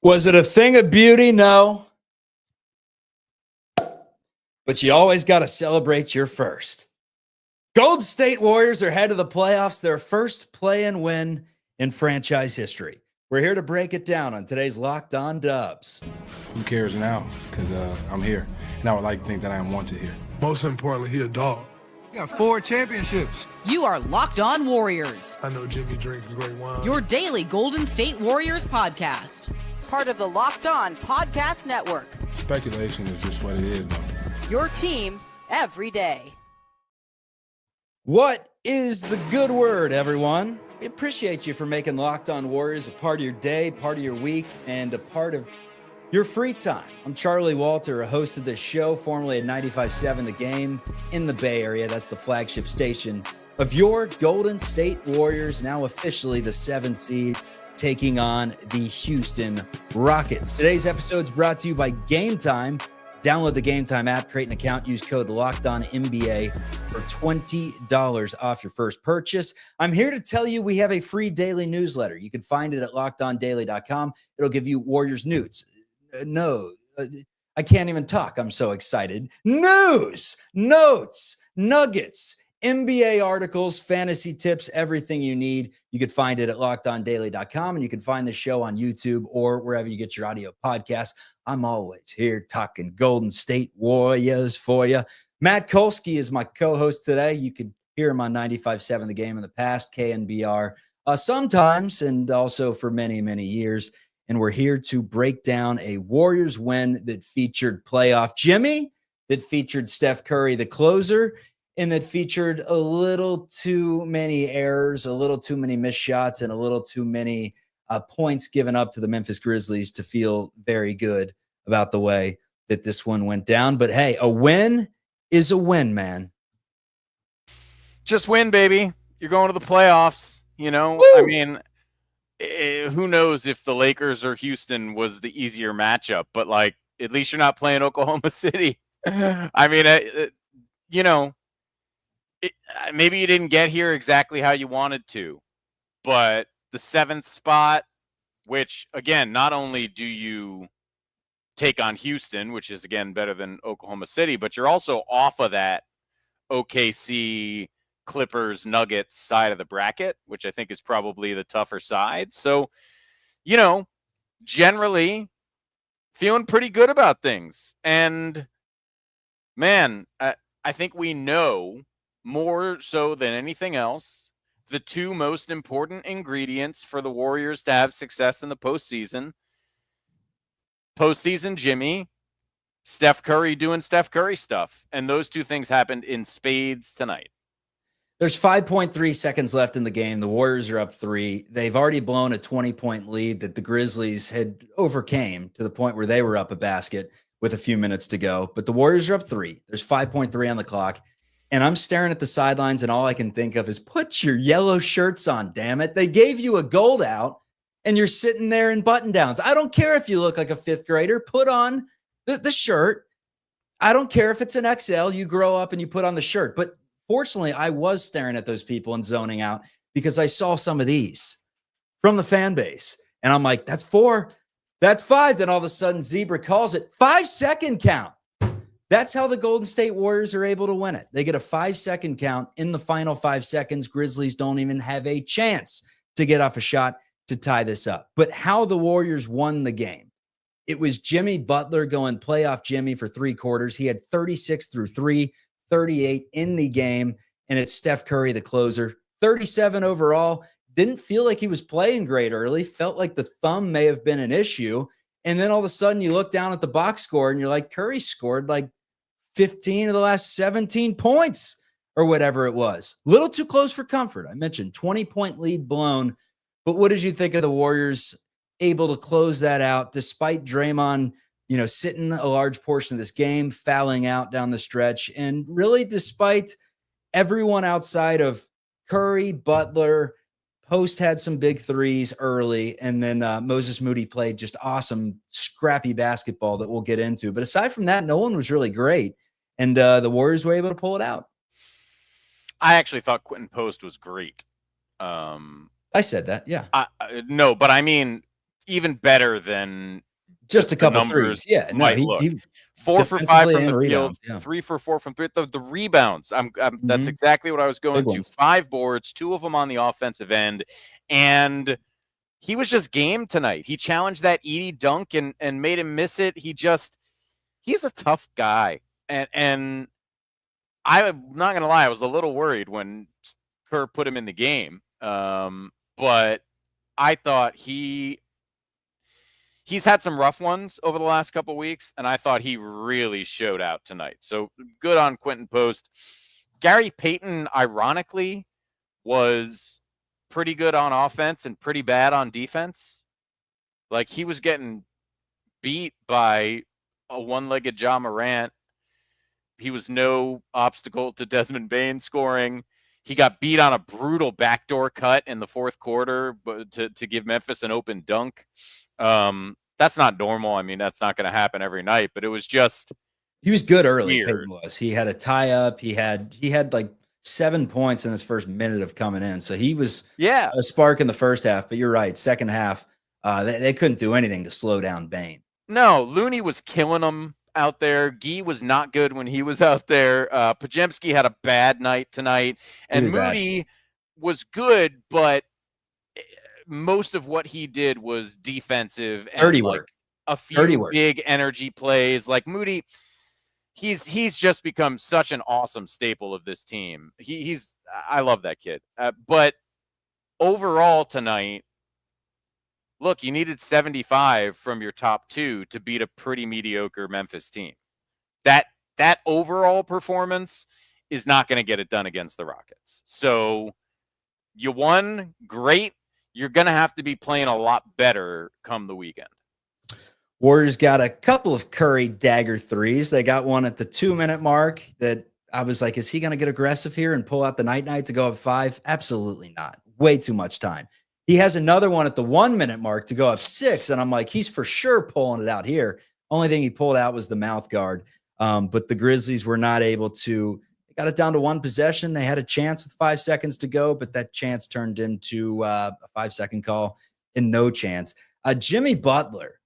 Was it a thing of beauty? No. But you always got to celebrate your first. Golden State Warriors are head of the playoffs, their first play-in win in franchise history. We're here to break it down on today's Locked On Dubs. Who cares now? Because I'm here, and I would like to think that I am wanted here. Most importantly, he a dog. You got 4 championships. You are Locked On Warriors. I know Jimmy drinks great wine. Your daily Golden State Warriors podcast. Part of the Locked On Podcast Network. Speculation is just what it is, though. Your team every day. What is the good word, everyone? We appreciate you for making Locked On Warriors a part of your day, part of your week, and a part of your free time. I'm Charlie Walter, a host of this show, formerly at 95.7 The Game in the Bay Area. That's the flagship station of your Golden State Warriors, now officially the 7th seed, taking on the Houston Rockets. Today's episode is brought to you by Game Time. Download the Game Time app, create an account, use code LOCKEDONNBA for $20 off your first purchase. I'm here to tell you we have a free daily newsletter. You can find it at LockedOnDaily.com. It'll give you Warriors news. I can't even talk. I'm so excited. News, notes, nuggets, NBA articles, fantasy tips, everything you need. You can find it at LockedOnDaily.com, and you can find the show on YouTube or wherever you get your audio podcasts. I'm always here talking Golden State Warriors for you. Matt Kolsky is my co-host today. You could hear him on 95.7 The Game in the past, KNBR, sometimes, and also for many, many years. And we're here to break down a Warriors win that featured playoff Jimmy, that featured Steph Curry, the closer, and that featured a little too many errors, a little too many missed shots, and a little too many points given up to the Memphis Grizzlies to feel very good about the way that this one went down. But hey, a win is a win, man. Just win, baby. You're going to the playoffs. You know, Woo! I mean, who knows if the Lakers or Houston was the easier matchup, but like, at least you're not playing Oklahoma City. I mean, you know, maybe you didn't get here exactly how you wanted to, but the 7th spot, which again, not only do you take on Houston, which is again better than Oklahoma City, but you're also off of that OKC, Clippers, Nuggets side of the bracket, which I think is probably the tougher side. So, you know, generally feeling pretty good about things. And man, I think we know more so than anything else the two most important ingredients for the Warriors to have success in the postseason. Postseason Jimmy, Steph Curry doing Steph Curry stuff. And those two things happened in spades tonight. There's 5.3 seconds left in the game. The Warriors are up 3. They've already blown a 20-point lead that the Grizzlies had overcame to the point where they were up a basket with a few minutes to go. But the Warriors are up 3. There's 5.3 on the clock. And I'm staring at the sidelines, and all I can think of is put your yellow shirts on, damn it. They gave you a gold out, and you're sitting there in button-downs. I don't care if you look like a 5th grader. Put on the shirt. I don't care if it's an XL. You grow up and you put on the shirt. But fortunately, I was staring at those people and zoning out because I saw some of these from the fan base. And I'm like, that's 4. That's 5. Then all of a sudden, Zebra calls it 5-second count. That's how the Golden State Warriors are able to win it. They get a 5-second count in the final 5 seconds. Grizzlies don't even have a chance to get off a shot to tie this up. But how the Warriors won the game, it was Jimmy Butler going playoff Jimmy for 3 quarters. He had 36 through 3, 38 in the game, and it's Steph Curry, the closer. 37 overall. Didn't feel like he was playing great early. Felt like the thumb may have been an issue. And then all of a sudden you look down at the box score and you're like, Curry scored like 15 of the last 17 points or whatever it was. Little too close for comfort. I mentioned 20-point lead blown. But what did you think of the Warriors able to close that out despite Draymond, sitting a large portion of this game, fouling out down the stretch, and really despite everyone outside of Curry, Butler, Post had some big threes early, and then Moses Moody played just awesome, scrappy basketball that we'll get into. But aside from that, no one was really great, and the Warriors were able to pull it out. I actually thought Quentin Post was great. I said that, yeah. No, but I mean, even better than Just a the couple numbers threes. Yeah, no, might look. he 4 for 5 defensively from and the field, rebounds. Yeah. 3 for 4 from three. The rebounds, that's Mhm. exactly what I was going Big to. ones. 5 boards, 2 of them on the offensive end, and he was just game tonight. He challenged that Edey dunk and made him miss it. He's a tough guy, and I'm not gonna lie, I was a little worried when Kerr put him in the game, but I thought he's had some rough ones over the last couple weeks, and I thought he really showed out tonight. So good on Quentin Post. Gary Payton, ironically, was pretty good on offense and pretty bad on defense. Like, he was getting beat by a one-legged Ja Morant. He was no obstacle to Desmond Bane scoring. He got beat on a brutal backdoor cut in the fourth quarter to give Memphis an open dunk. That's not normal. I mean, that's not going to happen every night, but it was just He was good early. weird. Peyton was. He had a tie up. He had like 7 points in his first minute of coming in. So he was a spark in the first half. But you're right. Second half, they couldn't do anything to slow down Bane. No, Looney was killing him out there. Gee was not good when he was out there. Pajemski had a bad night tonight, and Moody was good, but most of what he did was defensive and dirty work. A few big energy plays. Like Moody, he's just become such an awesome staple of this team. I love that kid. But overall tonight, look, you needed 75 from your top 2 to beat a pretty mediocre Memphis team. That overall performance is not going to get it done against the Rockets. So you won, great. You're going to have to be playing a lot better come the weekend. Warriors got a couple of Curry dagger threes. They got one at the 2-minute mark that I was like, is he going to get aggressive here and pull out the night to go up 5? Absolutely not. Way too much time. He has another one at the 1-minute mark to go up 6. And I'm like, he's for sure pulling it out here. Only thing he pulled out was the mouth guard. But the Grizzlies were not able to. They got it down to 1 possession. They had a chance with 5 seconds to go, but that chance turned into a 5-second call and no chance. Jimmy Butler,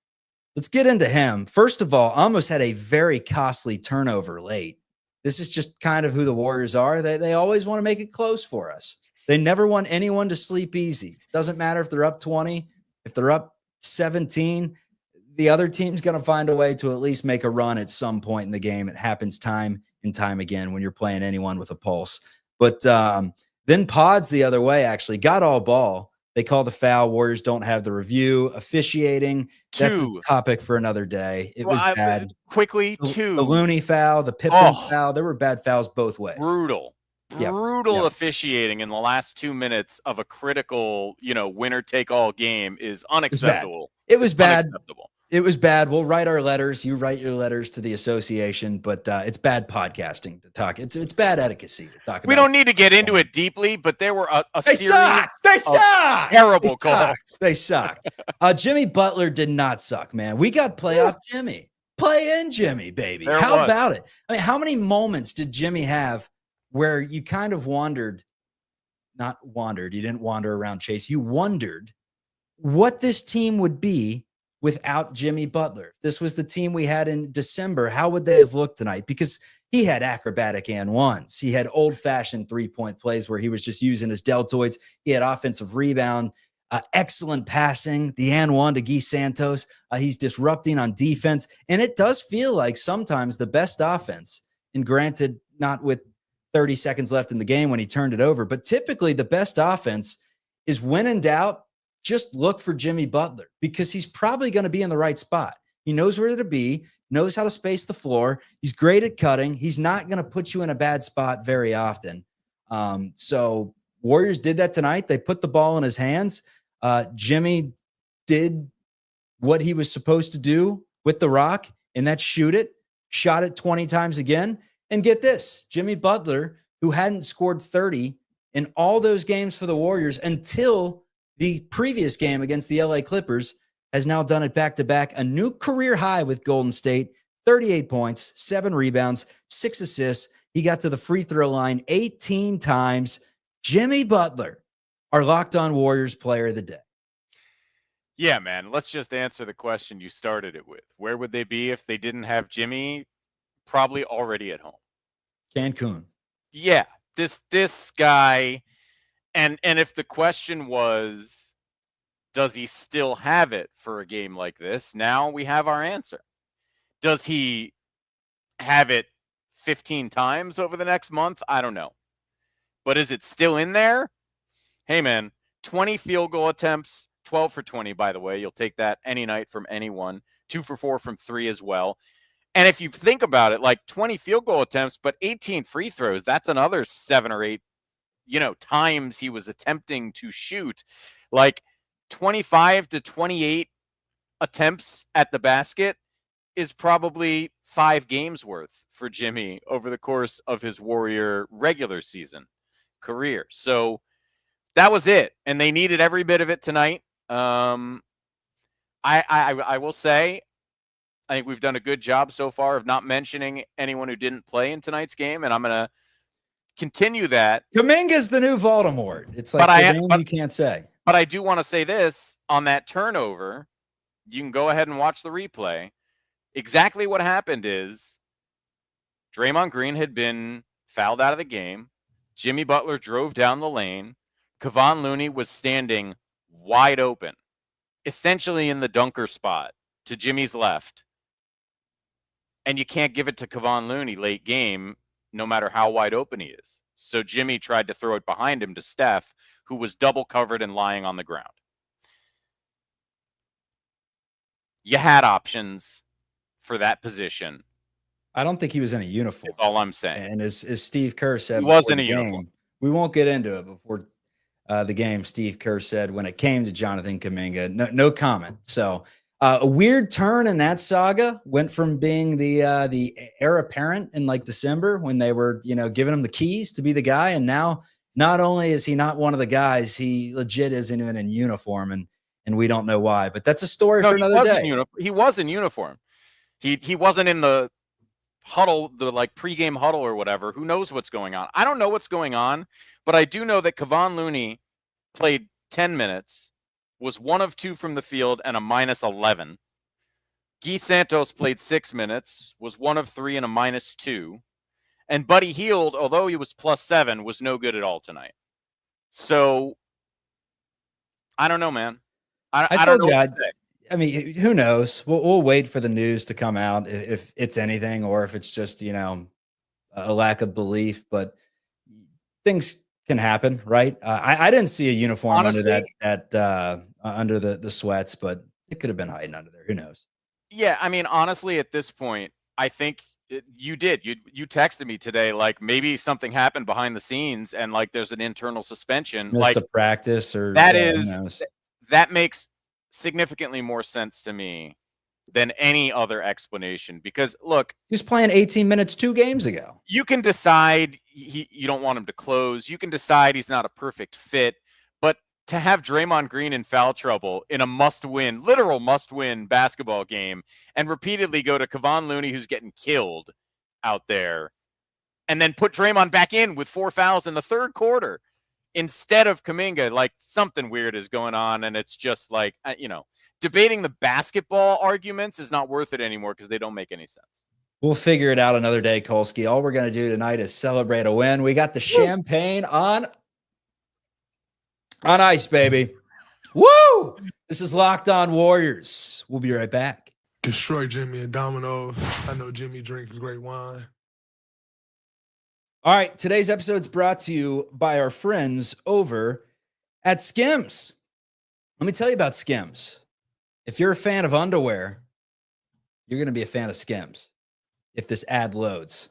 let's get into him. First of all, almost had a very costly turnover late. This is just kind of who the Warriors are. They always want to make it close for us. They never want anyone to sleep easy. Doesn't matter if they're up 20, if they're up 17, the other team's going to find a way to at least make a run at some point in the game. It happens time and time again when you're playing anyone with a pulse. But then Pods the other way actually got all ball. They call the foul. Warriors don't have the review. Officiating, that's a topic for another day. It was bad. Quickly, the Looney foul, the Pippen foul. There were bad fouls both ways. Brutal officiating in the last 2 minutes of a critical, winner-take-all game is unacceptable. It was bad. Unacceptable. It was bad. We'll write our letters. You write your letters to the association, but it's bad podcasting to talk. It's bad etiquette to talk about. We don't need to get into it deeply, but there were a series They suck. Terrible calls. They suck. Jimmy Butler did not suck, man. We got playoff Jimmy. Play in Jimmy, baby. How about it? I mean, how many moments did Jimmy have where you kind of you didn't wander around Chase. You wondered what this team would be without Jimmy Butler. If this was the team we had in December, how would they have looked tonight? Because he had acrobatic and ones. He had old-fashioned three-point plays where he was just using his deltoids. He had offensive rebound, excellent passing, the and one to Guy Santos. He's disrupting on defense. And it does feel like sometimes the best offense, and granted, not with 30 seconds left in the game when he turned it over, but typically the best offense is when in doubt, just look for Jimmy Butler because he's probably going to be in the right spot. He knows where to be, knows how to space the floor. He's great at cutting. He's not going to put you in a bad spot very often. So Warriors did that tonight. They put the ball in his hands. Jimmy did what he was supposed to do with the rock, and that's shoot it. Shot it 20 times again. And get this, Jimmy Butler, who hadn't scored 30 in all those games for the Warriors until the previous game against the LA Clippers, has now done it back-to-back, a new career high with Golden State, 38 points, 7 rebounds, 6 assists. He got to the free throw line 18 times. Jimmy Butler, our Locked On Warriors player of the day. Yeah, man. Let's just answer the question you started it with. Where would they be if they didn't have Jimmy? Probably already at home. Cancun. Yeah, this guy, and if the question was, does he still have it for a game like this? Now we have our answer. Does he have it 15 times over the next month? I don't know. But is it still in there? Hey, man, 20 field goal attempts, 12 for 20, by the way. You'll take that any night from anyone. 2 for 4 from 3 as well. And if you think about it, like 20 field goal attempts, but 18 free throws, that's another 7 or 8, times he was attempting to shoot. Like 25 to 28 attempts at the basket is probably 5 games worth for Jimmy over the course of his Warrior regular season career. So that was it. And they needed every bit of it tonight. I will say, I think we've done a good job so far of not mentioning anyone who didn't play in tonight's game, and I'm going to continue that. Kuminga's the new Voldemort. It's like the name you can't say. But I do want to say this on that turnover. You can go ahead and watch the replay. Exactly what happened is Draymond Green had been fouled out of the game. Jimmy Butler drove down the lane. Kevon Looney was standing wide open, essentially in the dunker spot to Jimmy's left. And you can't give it to Kevon Looney late game, no matter how wide open he is. So Jimmy tried to throw it behind him to Steph, who was double covered and lying on the ground. You had options for that position. I don't think he was in a uniform. That's all I'm saying. And as Steve Kerr said, he was in a uniform. We won't get into it before the game. Steve Kerr said when it came to Jonathan Kuminga, no comment. So a weird turn in that saga. Went from being the heir apparent in like December when they were giving him the keys to be the guy, and now not only is he not one of the guys, he legit isn't even in uniform, and we don't know why. But that's a story for another day. He was in uniform. He wasn't in the huddle, the like pregame huddle or whatever. Who knows what's going on? I don't know what's going on, but I do know that Kevon Looney played 10 minutes, was 1 of 2 from the field and a -11. Guy Santos played 6 minutes, was 1 of 3 and a -2. And Buddy Hield, although he was +7, was no good at all tonight. So I don't know, man. I don't know what to say. I mean, who knows? We'll wait for the news to come out if it's anything or if it's just, a lack of belief. But things can happen, right? I didn't see a uniform honestly, under the sweats, but it could have been hiding under there. Who knows? Yeah, I mean, honestly, at this point, I think you did. You texted me today, like maybe something happened behind the scenes, and like there's an internal suspension, missed a practice, or that makes significantly more sense to me than any other explanation. Because look, he was playing 18 minutes 2 games ago. You can decide you don't want him to close. You can decide he's not a perfect fit. But to have Draymond Green in foul trouble in a must-win, literal must-win basketball game, and repeatedly go to Kevon Looney, who's getting killed out there, and then put Draymond back in with 4 fouls in the third quarter instead of Kuminga, like something weird is going on. And it's just like, debating the basketball arguments is not worth it anymore because they don't make any sense. We'll figure it out another day, Kolsky. All we're going to do tonight is celebrate a win. We got the champagne on ice, baby. Woo! This is Locked On Warriors. We'll be right back. Destroy Jimmy and Domino's. I know Jimmy drinks great wine. All right, today's episode is brought to you by our friends over at SKIMS. Let me tell you about SKIMS. If you're a fan of underwear, you're going to be a fan of SKIMS. If this ad loads,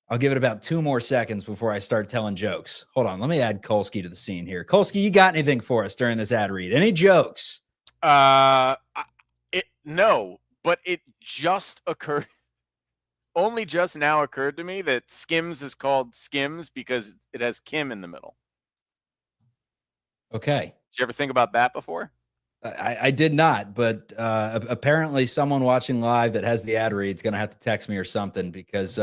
I'll give it about 2 more seconds before I start telling jokes. Hold on, let me add Kolsky to the scene here. Kolsky, you got anything for us during this ad read? Any jokes? No, but it just occurred. Only just now occurred to me that SKIMS is called SKIMS because it has Kim in the middle. Okay. Did you ever think about that before? I did not, but apparently someone watching live that has the ad read is going to have to text me or something because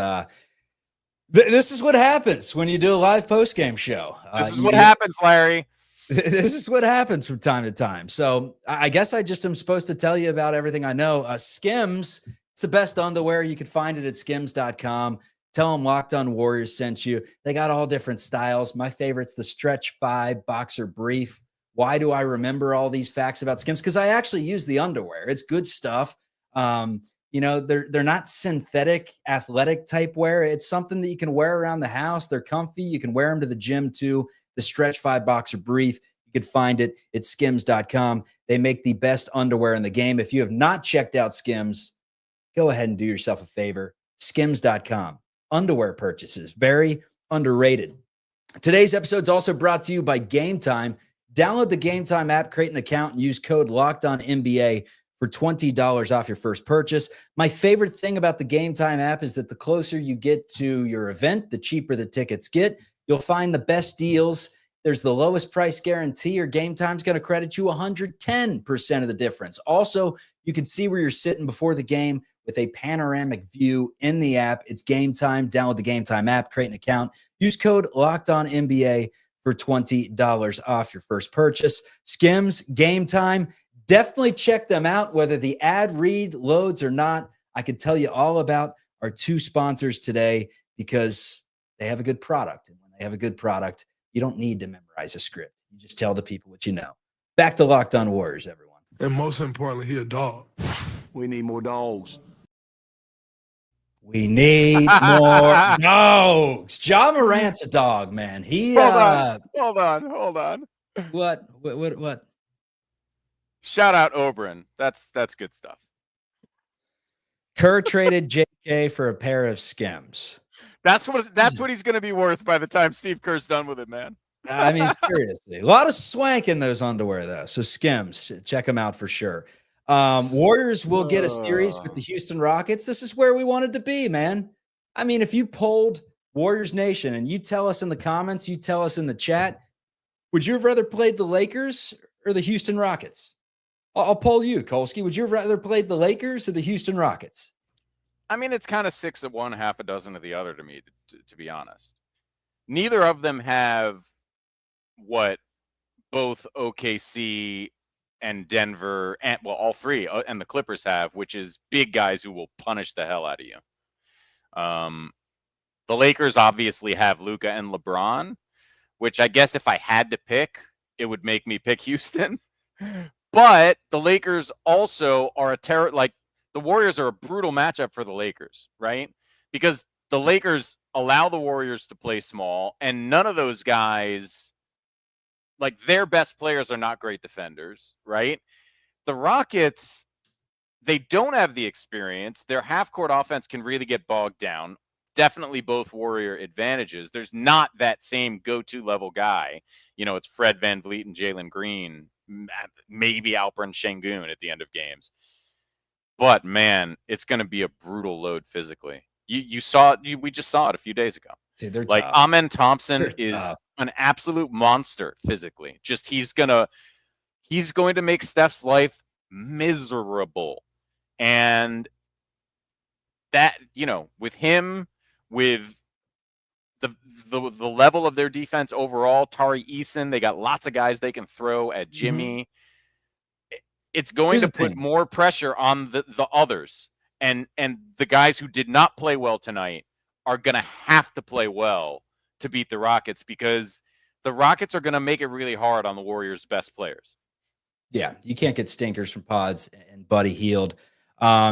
this is what happens when you do a live post-game show. This is what happens, Larry. This is what happens from time to time. So I guess I just am supposed to tell you about everything I know. Skims, it's the best underwear. You can find it at skims.com. Tell them Locked On Warriors sent you. They got all different styles. My favorite's the Stretch 5 Boxer Brief. Why do I remember all these facts about Skims? Because I actually use the underwear. It's good stuff. They're not synthetic athletic type wear. It's something that you can wear around the house. They're comfy. You can wear them to the gym too. The Stretch 5 Boxer Brief. You can find it at skims.com. They make the best underwear in the game. If you have not checked out Skims, go ahead and do yourself a favor. Skims.com. Underwear purchases, very underrated. Today's episode is also brought to you by Game Time. Download the Game Time app, create an account, and use code LOCKEDONNBA for $20 off your first purchase. My favorite thing about the Game Time app is that the closer you get to your event, the cheaper the tickets get. You'll find the best deals. There's the lowest price guarantee, or Game Time's going to credit you 110% of the difference. Also, you can see where you're sitting before the game with a panoramic view in the app. It's Game Time. Download the Game Time app, create an account. Use code LOCKEDONNBA for $20 off your first purchase. Skims, Game Time. Definitely check them out, whether the ad read loads or not. I could tell you all about our two sponsors today because they have a good product. And when they have a good product, you don't need to memorize a script. You just tell the people what you know. Back to Locked On Warriors, everyone. And most importantly, he a dog. We need more dogs. We need more dogs. Ja Morant's a dog, man. He Hold on. What? Shout out Oberyn. That's good stuff. Kerr traded JK for a pair of Skims. That's what he's going to be worth by the time Steve Kerr's done with it, man. I mean, seriously, a lot of swank in those underwear, though. So Skims, check them out for sure. Warriors will get a series with the Houston Rockets. This is where we wanted to be, man. I mean, if you polled Warriors Nation and you tell us in the comments, you tell us in the chat, would you have rather played the Lakers or the Houston Rockets? I'll poll you, Kolsky. Would you have rather played the Lakers or the Houston Rockets? I mean, it's kind of 6 of one, half a dozen of the other to me, to be honest. Neither of them have what both OKC and Denver, and well, all three, and the Clippers have, which is big guys who will punish the hell out of you. The Lakers obviously have Luka and LeBron, which I guess if I had to pick, it would make me pick Houston. But the Lakers also are the Warriors are a brutal matchup for the Lakers, right? Because the Lakers allow the Warriors to play small, and none of those guys, like their best players, are not great defenders, right? The Rockets, they don't have the experience. Their half-court offense can really get bogged down. Definitely both Warrior advantages. There's not that same go-to level guy. It's Fred VanVleet and Jalen Green, maybe Alperen Şengün at the end of games. But, man, it's going to be a brutal load physically. You saw it. We just saw it a few days ago. Dude, they're like tough. Amen Thompson They're is tough. an absolute monster physically. Just he's going to make Steph's life miserable. And that, with him, with the level of their defense overall, Tari Eason, they got lots of guys they can throw at Jimmy. It's going to put more pressure on the others. And the guys who did not play well tonight are going to have to play well to beat the Rockets, because the Rockets are going to make it really hard on the Warriors' best players. Yeah, you can't get stinkers from Pods and Buddy Hield.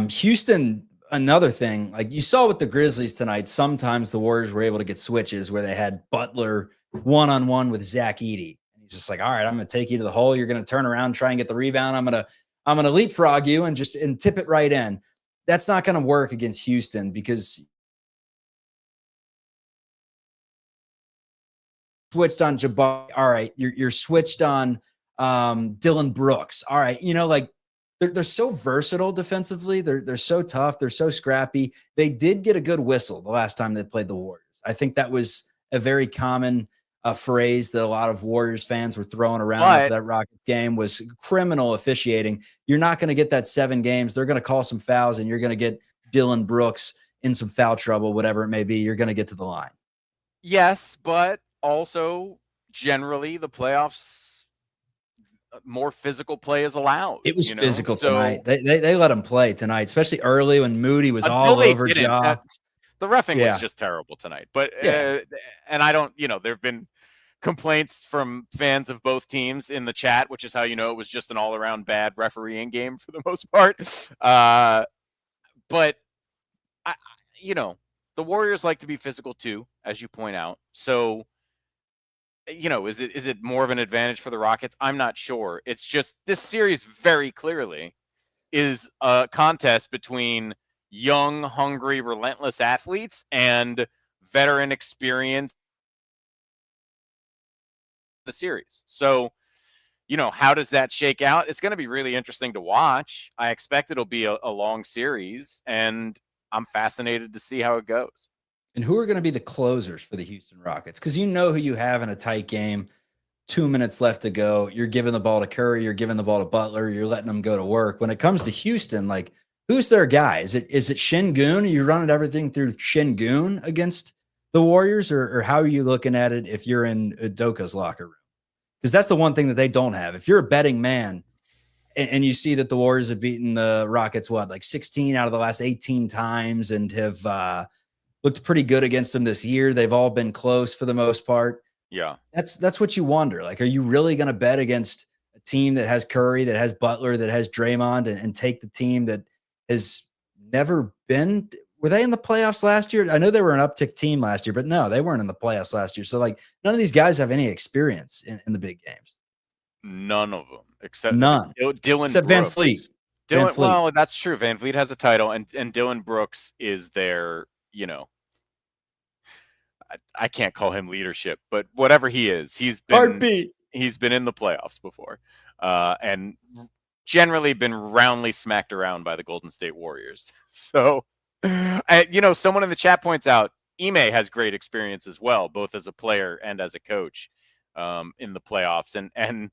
Houston, another thing, like you saw with the Grizzlies tonight, sometimes the Warriors were able to get switches where they had Butler one-on-one with Zach Edey. And he's just like, all right, I'm going to take you to the hole. You're going to turn around, try and get the rebound. I'm going to leapfrog you and tip it right in. That's not going to work against Houston because switched on Jabbar. All right, you're switched on Dylan Brooks. All right, they're so versatile defensively. They're so tough. They're so scrappy. They did get a good whistle the last time they played the Warriors. I think that was a very common phrase that a lot of Warriors fans were throwing around after that Rockets game was criminal officiating. You're not going to get that 7 games. They're going to call some fouls, and you're going to get Dylan Brooks in some foul trouble, whatever it may be. You're going to get to the line. Yes, but also generally the playoffs more physical play is allowed. It was you know? physical So, tonight. They let him play tonight, especially early when Moody was until all they over didn't, Ja. the reffing was Yeah. just terrible tonight. But Yeah. and I don't, there have been complaints from fans of both teams in the chat, which is how you know it was just an all-around bad refereeing game for the most part. But the Warriors like to be physical too, as you point out. So, is it more of an advantage for the Rockets? I'm not sure. It's just this series very clearly is a contest between young, hungry, relentless athletes and veteran experience the series. So, how does that shake out? It's going to be really interesting to watch. I expect it'll be a long series, and I'm fascinated to see how it goes. And who are going to be the closers for the Houston Rockets? Because you know who you have in a tight game. 2 minutes left to go. You're giving the ball to Curry. You're giving the ball to Butler. You're letting them go to work. When it comes to Houston, like, who's their guy? Is it Şengün? Are you running everything through Şengün against the Warriors, or how are you looking at it if you're in Udoka's locker room? Because that's the one thing that they don't have. If you're a betting man and you see that the Warriors have beaten the Rockets, like 16 out of the last 18 times and have looked pretty good against them this year. They've all been close for the most part. Yeah. That's what you wonder. Like, are you really going to bet against a team that has Curry, that has Butler, that has Draymond, and take the team that has never been? Were they in the playoffs last year? I know they were an uptick team last year, but no, they weren't in the playoffs last year. So, like, none of these guys have any experience in the big games. None of them, except none. Dylan except Brooks. Van Fleet. Dylan, well, that's true. Van Fleet has a title, and Dylan Brooks is their, I can't call him leadership, but whatever he is, he's been in the playoffs before, and generally been roundly smacked around by the Golden State Warriors. So, someone in the chat points out Ime has great experience as well, both as a player and as a coach, in the playoffs, and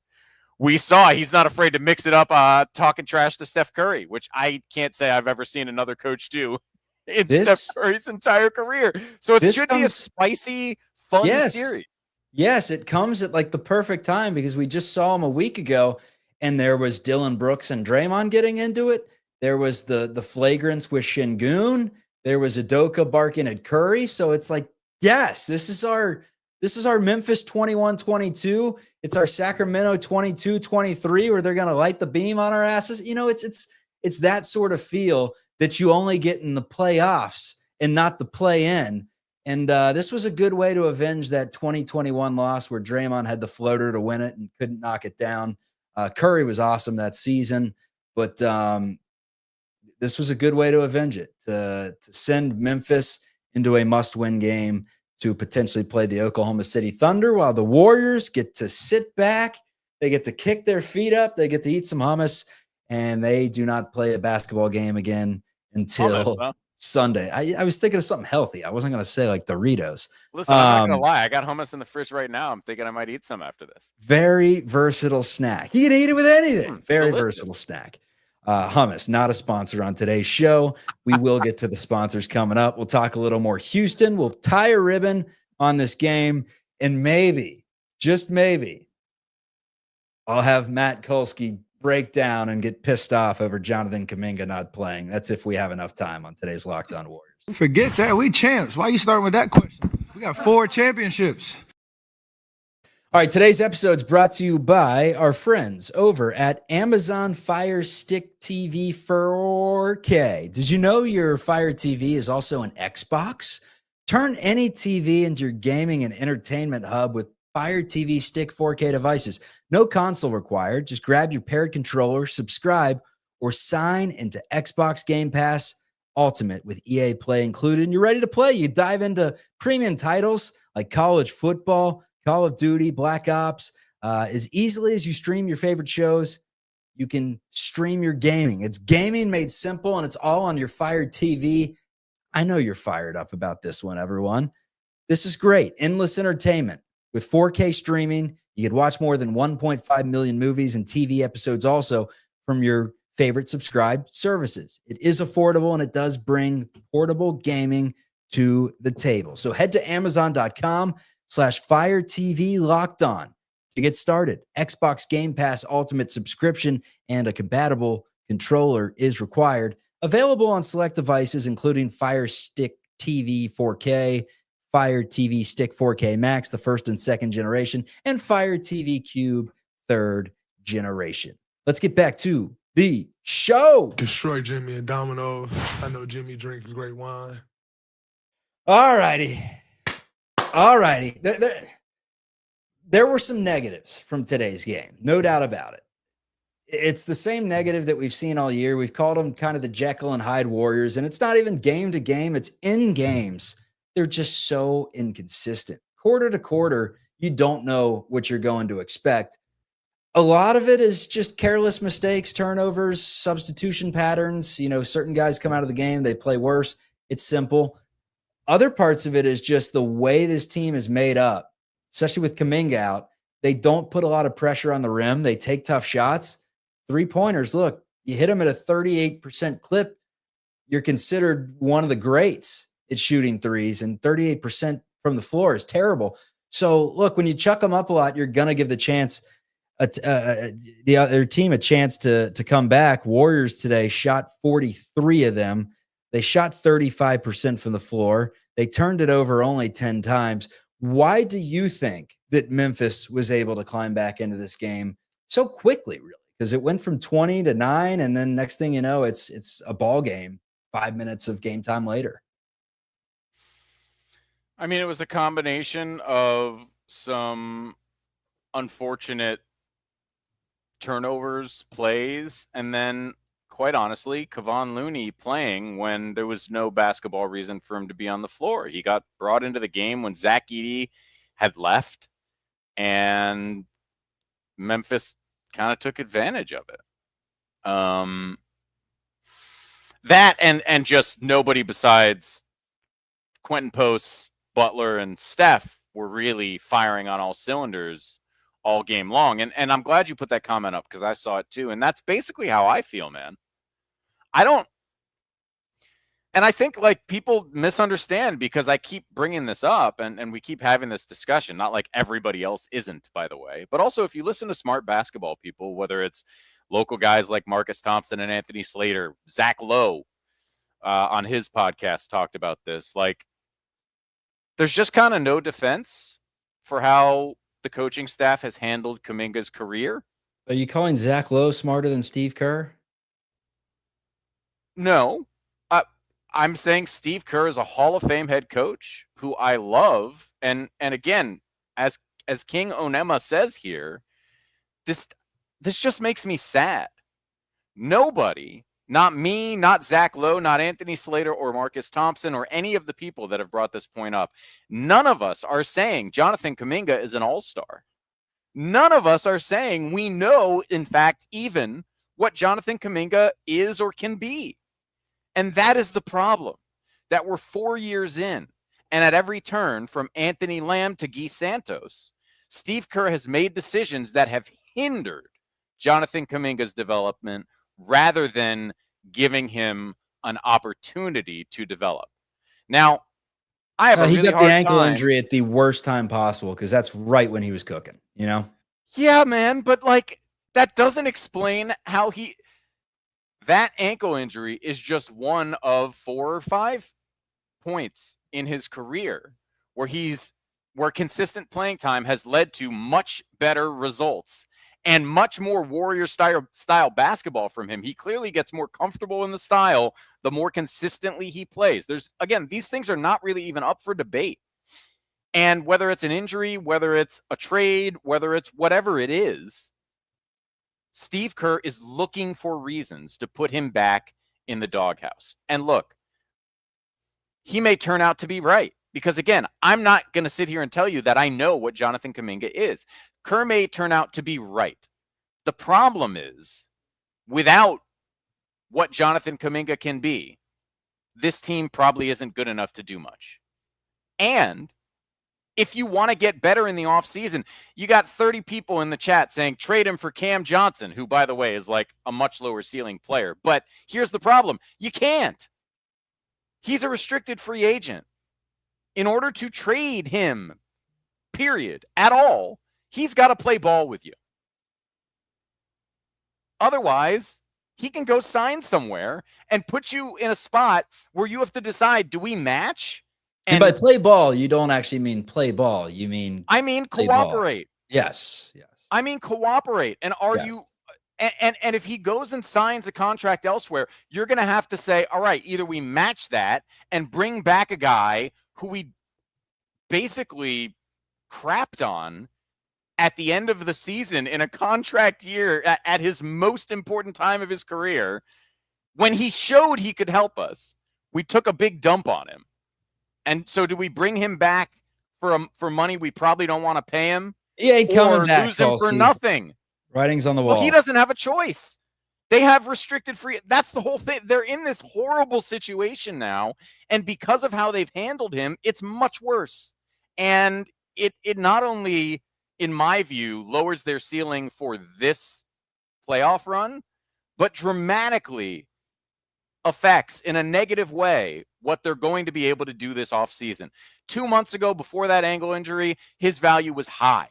we saw he's not afraid to mix it up, talking trash to Steph Curry, which I can't say I've ever seen another coach do in Steph Curry's entire career. So it should be a spicy, fun series. Yes, it comes at like the perfect time because we just saw him a week ago, and there was Dylan Brooks and Draymond getting into it. There was the flagrance with Şengün. There was Udoka barking at Curry. So it's like, yes, this is our Memphis 21-22. It's our Sacramento 22-23, where they're going to light the beam on our asses. It's that sort of feel that you only get in the playoffs and not the play-in. And this was a good way to avenge that 2021 loss where Draymond had the floater to win it and couldn't knock it down. Curry was awesome that season, but this was a good way to avenge it, to send Memphis into a must-win game to potentially play the Oklahoma City Thunder while the Warriors get to sit back. They get to kick their feet up. They get to eat some hummus, and they do not play a basketball game again until Sunday. I was thinking of something healthy. I wasn't going to say like Doritos. Listen, I'm not going to lie. I got hummus in the fridge right now. I'm thinking I might eat some after this. Very versatile snack. You can eat it with anything. Very delicious. Versatile snack. Hummus, not a sponsor on today's show. We will get to the sponsors coming up. We'll talk a little more Houston. We'll tie a ribbon on this game. And maybe, just maybe, I'll have Matt Kolsky break down and get pissed off over Jonathan Kuminga not playing. That's if we have enough time on today's Locked On Warriors. Forget that. We champs. Why are you starting with that question? We got 4 championships. All right, today's episode is brought to you by our friends over at Amazon Fire Stick TV 4K. Did you know your Fire TV is also an Xbox? Turn any TV into your gaming and entertainment hub with Fire TV Stick 4K devices. No console required. Just grab your paired controller, subscribe, or sign into Xbox Game Pass Ultimate with EA Play included, and you're ready to play. You dive into premium titles like college football, Call of Duty, Black Ops. As easily as you stream your favorite shows, you can stream your gaming. It's gaming made simple, and it's all on your Fire TV. I know you're fired up about this one, everyone. This is great. Endless entertainment. With 4K streaming, you can watch more than 1.5 million movies and TV episodes also from your favorite subscribed services. It is affordable, and it does bring portable gaming to the table. So head to Amazon.com/Fire TV Locked On To get started, Xbox Game Pass Ultimate subscription and a compatible controller is required. Available on select devices, including Fire Stick TV 4K, Fire TV Stick 4K Max, the first and second generation, and Fire TV Cube, third generation. Let's get back to the show. Destroy Jimmy and Domino's. I know Jimmy drinks great wine. All righty. There were some negatives from today's game, no doubt about it. It's the same negative that we've seen all year. We've called them kind of the Jekyll and Hyde Warriors, and it's not even game to game. It's in games. They're just so inconsistent. Quarter to quarter, you don't know what you're going to expect. A lot of it is just careless mistakes, turnovers, substitution patterns. You know, certain guys come out of the game, they play worse. It's simple. Other parts of it is just the way this team is made up, especially with Kuminga out. They don't put a lot of pressure on the rim. They take tough shots. Three-pointers, look, you hit them at a 38% clip, you're considered one of the greats at shooting threes, and 38% from the floor is terrible. So, look, when you chuck them up a lot, you're going to give the other team a chance to come back. Warriors today shot 43 of them. They shot 35% from the floor. They turned it over only 10 times. Why do you think that Memphis was able to climb back into this game so quickly, really? Because it went from 20 to 9, and then next thing you know, it's a ball game 5 minutes of game time later. I mean, it was a combination of some unfortunate turnovers, plays, and then, quite honestly, Kevon Looney playing when there was no basketball reason for him to be on the floor. He got brought into the game when Zach Edey had left, and Memphis kind of took advantage of it. That and just nobody besides Quentin Post, Butler, and Steph were really firing on all cylinders all game long. And I'm glad you put that comment up because I saw it too. And that's basically how I feel, man. And I think like people misunderstand because I keep bringing this up and we keep having this discussion, not like everybody else isn't, by the way. But also if you listen to smart basketball people, whether it's local guys like Marcus Thompson and Anthony Slater, Zach Lowe on his podcast talked about this. Like there's just kind of no defense for how the coaching staff has handled Kuminga's career. Are you calling Zach Lowe smarter than Steve Kerr? No. I'm saying Steve Kerr is a Hall of Fame head coach who I love. And again, as King Onema says here, this just makes me sad. Nobody, not me, not Zach Lowe, not Anthony Slater or Marcus Thompson or any of the people that have brought this point up, none of us are saying Jonathan Kuminga is an all-star. None of us are saying we know, in fact, even what Jonathan Kuminga is or can be. And that is the problem, that we're 4 years in. And at every turn, from Anthony Lamb to Guy Santos, Steve Kerr has made decisions that have hindered Jonathan Kuminga's development rather than giving him an opportunity to develop. Now, I have a he really got the hard ankle time. injury at the worst time possible because that's right when he was cooking, you know? Yeah, man, but like that doesn't explain how that ankle injury is just one of 4 or 5 points in his career where consistent playing time has led to much better results and much more Warrior style basketball from him. He clearly gets more comfortable in the style the more consistently he plays. These things are not really even up for debate. And whether it's an injury, whether it's a trade, whether it's whatever it is, Steve Kerr is looking for reasons to put him back in the doghouse. And look, he may turn out to be right. Because again, I'm not going to sit here and tell you that I know what Jonathan Kuminga is. Kerr may turn out to be right. The problem is, without what Jonathan Kuminga can be, this team probably isn't good enough to do much. And if you want to get better in the offseason, you got 30 people in the chat saying trade him for Cam Johnson, who, by the way, is like a much lower ceiling player. But here's the problem. You can't. He's a restricted free agent. In order to trade him, period, at all, he's got to play ball with you. Otherwise, he can go sign somewhere and put you in a spot where you have to decide, do we match? And by play ball, you don't actually mean play ball. You mean cooperate. Yes. I mean cooperate. And are you and if he goes and signs a contract elsewhere, you're going to have to say, all right, either we match that and bring back a guy who we basically crapped on at the end of the season in a contract year at his most important time of his career, when he showed he could help us. We took a big dump on him. And so do we bring him back for money we probably don't want to pay him? Yeah, he coming back, lose him for nothing. Writing's on the wall. Well, he doesn't have a choice. They have restricted free. That's the whole thing. They're in this horrible situation now. And because of how they've handled him, it's much worse. And it not only, in my view, lowers their ceiling for this playoff run, but dramatically affects in a negative way what they're going to be able to do this offseason. 2 months ago, before that ankle injury, his value was high.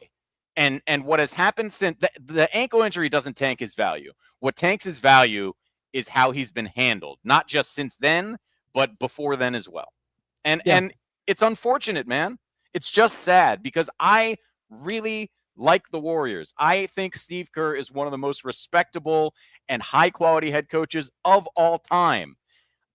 And what has happened since the ankle injury doesn't tank his value. What tanks his value is how he's been handled, not just since then, but before then as well. And it's unfortunate, man. It's just sad because I really like the Warriors. I think Steve Kerr is one of the most respectable and high-quality head coaches of all time.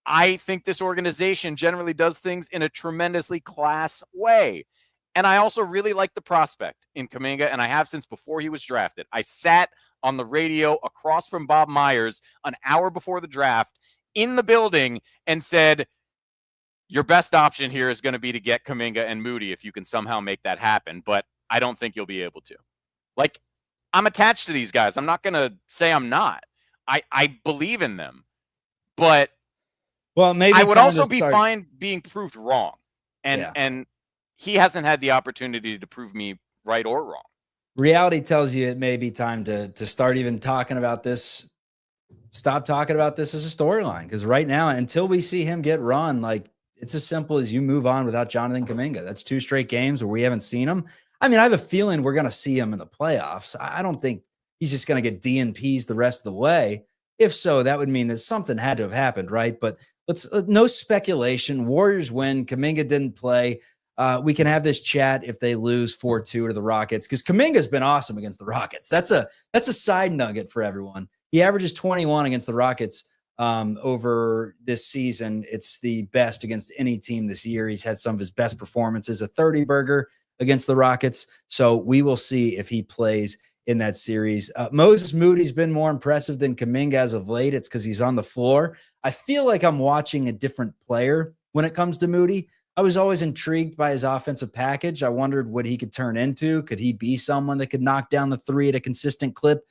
I think this organization generally does things in a tremendously class way. And I also really like the prospect in Kuminga, and I have since before he was drafted. I sat on the radio across from Bob Myers an hour before the draft in the building and said, your best option here is going to be to get Kuminga and Moody if you can somehow make that happen. But I don't think you'll be able to. Like, I'm attached to these guys. I'm not going to say I'm not. I believe in them. But maybe I would also be fine being proved wrong. And he hasn't had the opportunity to prove me right or wrong. Reality tells you it may be time to start even talking about this. Stop talking about this as a storyline, because right now, until we see him get run, like, it's as simple as you move on without Jonathan Kuminga. That's 2 straight games where we haven't seen him. I mean, I have a feeling we're going to see him in the playoffs. I don't think he's just going to get DNPs the rest of the way. If so, that would mean that something had to have happened, right? But let's no speculation. Warriors win. Kuminga didn't play. We can have this chat if they lose 4-2 to the Rockets, because Kuminga's been awesome against the Rockets. That's a side nugget for everyone. He averages 21 against the Rockets over this season. It's the best against any team this year. He's had some of his best performances, a 30-burger against the Rockets. So we will see if he plays in that series. Moses Moody's been more impressive than Kuminga as of late. It's because he's on the floor. I feel like I'm watching a different player when it comes to Moody. I was always intrigued by his offensive package. I wondered what he could turn into. Could he be someone that could knock down the three at a consistent clip?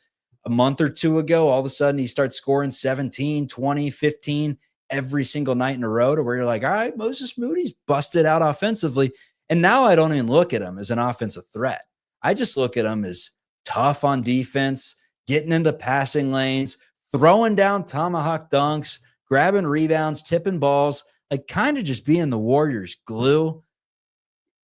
A month or two ago, all of a sudden he starts scoring 17, 20, 15 every single night in a row, to where you're like, all right, Moses Moody's busted out offensively. And now I don't even look at him as an offensive threat. I just look at him as tough on defense, getting into passing lanes, throwing down tomahawk dunks, grabbing rebounds, tipping balls, like kind of just being the Warriors' glue.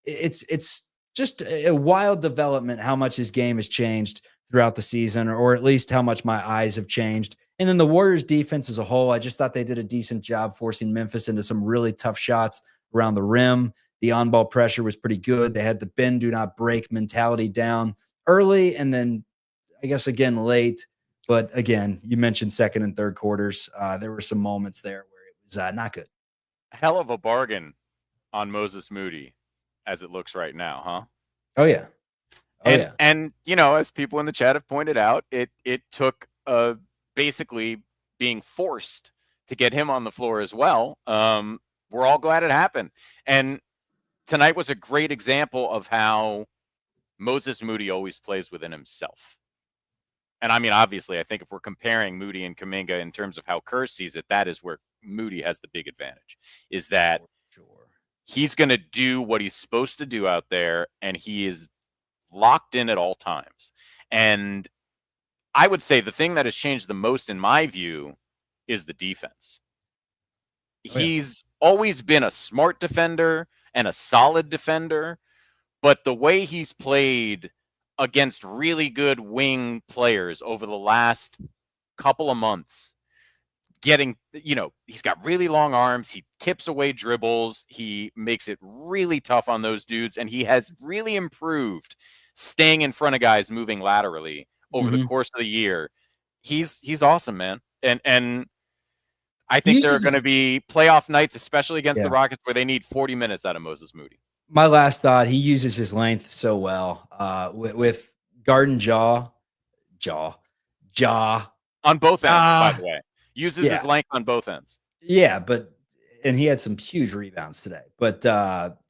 It's just a wild development how much his game has changed throughout the season, or at least how much my eyes have changed. And then the Warriors defense as a whole, I just thought they did a decent job forcing Memphis into some really tough shots around the rim. The on-ball pressure was pretty good. They had the bend, do not break mentality down early, and then I guess again late. But again, you mentioned second and third quarters. There were some moments there where it was not good. Hell of a bargain on Moses Moody as it looks right now, huh? Oh, yeah. And you know, as people in the chat have pointed out, it took basically being forced to get him on the floor as well. We're all glad it happened. And tonight was a great example of how Moses Moody always plays within himself. And I mean, obviously, I think if we're comparing Moody and Kuminga in terms of how Kerr sees it, that is where Moody has the big advantage, is that he's going to do what he's supposed to do out there, and he is locked in at all times. And I would say the thing that has changed the most, in my view, is the defense. He's always been a smart defender and a solid defender, but the way he's played against really good wing players over the last couple of months. Getting, he's got really long arms. He tips away dribbles. He makes it really tough on those dudes. And he has really improved staying in front of guys moving laterally over the course of the year. He's awesome, man. And I think there are going to be playoff nights, especially against the Rockets, where they need 40 minutes out of Moses Moody. My last thought, he uses his length so well with Garden Jaw. On both ends, by the way. Uses his length on both ends. Yeah, and he had some huge rebounds today. But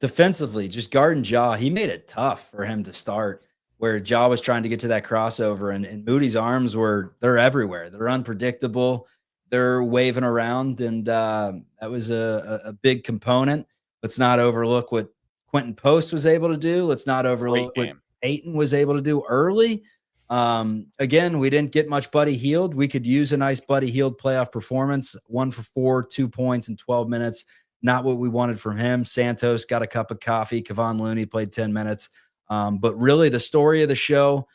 defensively, just Garden Jaw, he made it tough for him to start, where Jaw was trying to get to that crossover, and Moody's arms they're everywhere. They're unpredictable. They're waving around, and that was a big component. Let's not overlook what Quentin Post was able to do. Let's not overlook what Ayton was able to do early. Again, we didn't get much Buddy Hield. We could use a nice Buddy Hield playoff performance. 1 for 4, 2 points in 12 minutes. Not what we wanted from him. Santos got a cup of coffee. Kevon Looney played 10 minutes. But really the story of the show,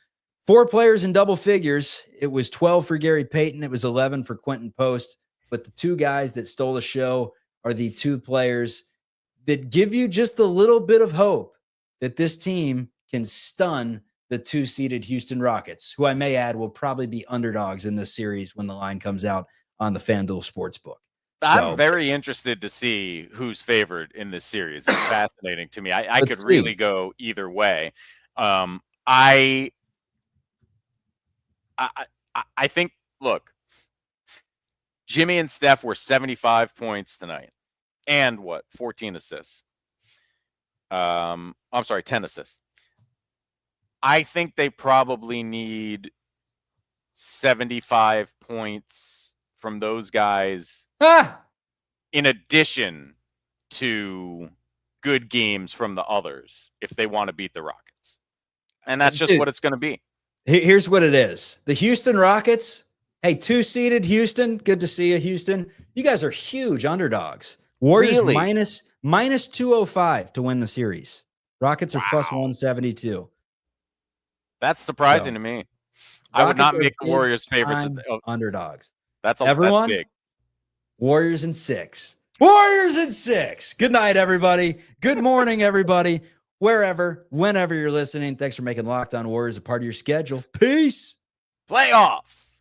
4 players in double figures. It was 12 for Gary Payton. It was 11 for Quentin Post. But the 2 guys that stole the show are the 2 players that give you just a little bit of hope that this team can stun the 2-seeded Houston Rockets, who I may add will probably be underdogs in this series when the line comes out on the FanDuel Sportsbook. I'm very interested to see who's favored in this series. It's fascinating to me. I could really go either way. I think, look, Jimmy and Steph were 75 points tonight. And 14 assists. I'm sorry, 10 assists. I think they probably need 75 points from those guys in addition to good games from the others if they want to beat the Rockets. And that's just what it's going to be. Here's what it is. The Houston Rockets, hey, 2-seeded Houston, good to see you, Houston. You guys are huge underdogs. Warriors minus 205 to win the series. Rockets are plus 172. That's surprising to me. I would not make the Warriors favorites underdogs. That's big. Warriors in 6. Warriors in 6. Good night, everybody. Good morning, everybody. Wherever, whenever you're listening. Thanks for making Locked On Warriors a part of your schedule. Peace. Playoffs.